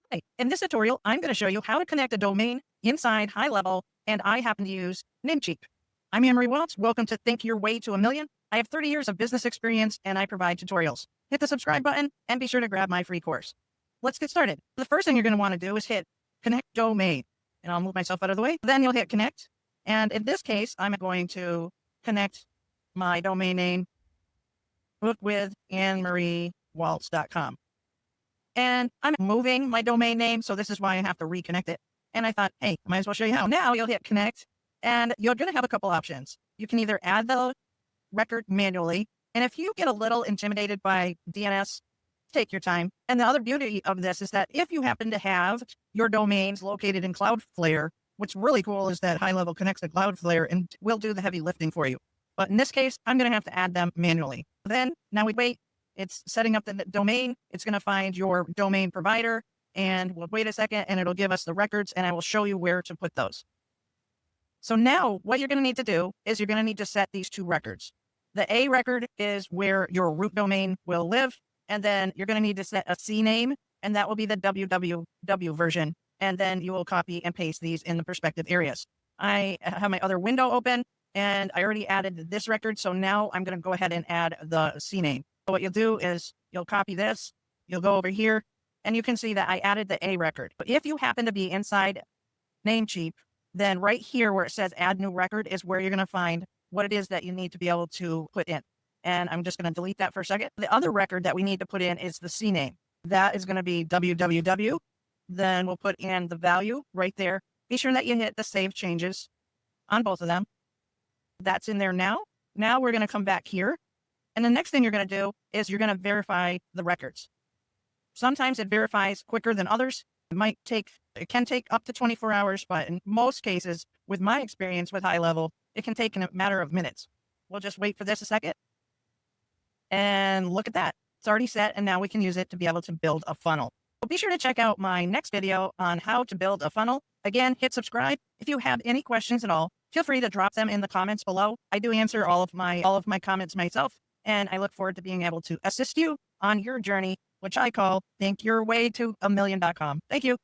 Hey, in this tutorial, I'm going to show you how to connect a domain inside HighLevel, and I happen to use Namecheap. I'm Ann Marie Walts. Welcome to Think Your Way to a Million. I have 30 years of business experience, and I provide tutorials. Hit the subscribe button, and be sure to grab my free course. Let's get started. The first thing you're going to want to do is hit Connect Domain, and I'll move myself out of the way. Then you'll hit Connect, and in this case, I'm going to connect my domain name, bookwithannmariewalts.com. And I'm moving my domain name, so this is why I have to reconnect it. And I thought, hey, I might as well show you how. Now you'll hit connect, and you're going to have a couple options. You can either add the record manually, and if you get a little intimidated by DNS, take your time. And the other beauty of this is that if you happen to have your domains located in Cloudflare, what's really cool is that HighLevel connects to Cloudflare and will do the heavy lifting for you. But in this case, I'm going to have to add them manually. Then, now we wait. It's setting up the domain. It's going to find your domain provider, and we'll wait a second, and it'll give us the records, and I will show you where to put those. So now what you're going to need to do is you're going to need to set these two records. The A record is where your root domain will live, and then you're going to need to set a C name, and that will be the www version, and then you will copy and paste these in the respective areas. I have my other window open, and I already added this record, so now I'm going to go ahead and add the C name. So what you'll do is you'll copy this, you'll go over here, and you can see that I added the A record. But if you happen to be inside Namecheap, then right here where it says add new record is where you're going to find what it is that you need to be able to put in. And I'm just going to delete that for a second. The other record that we need to put in is the C name. That is going to be www. Then we'll put in the value right there. Be sure that you hit the save changes on both of them. That's in there now. Now we're going to come back here. And the next thing you're going to do is you're going to verify the records. Sometimes it verifies quicker than others. It can take up to 24 hours, but in most cases, with my experience with HighLevel, it can take in a matter of minutes. We'll just wait for this a second. And look at that. It's already set, and now we can use it to be able to build a funnel. So be sure to check out my next video on how to build a funnel. Again, hit subscribe. If you have any questions at all, feel free to drop them in the comments below. I do answer all of my comments myself. And I look forward to being able to assist you on your journey, which I call Think Your Way to a Million.com. Thank you.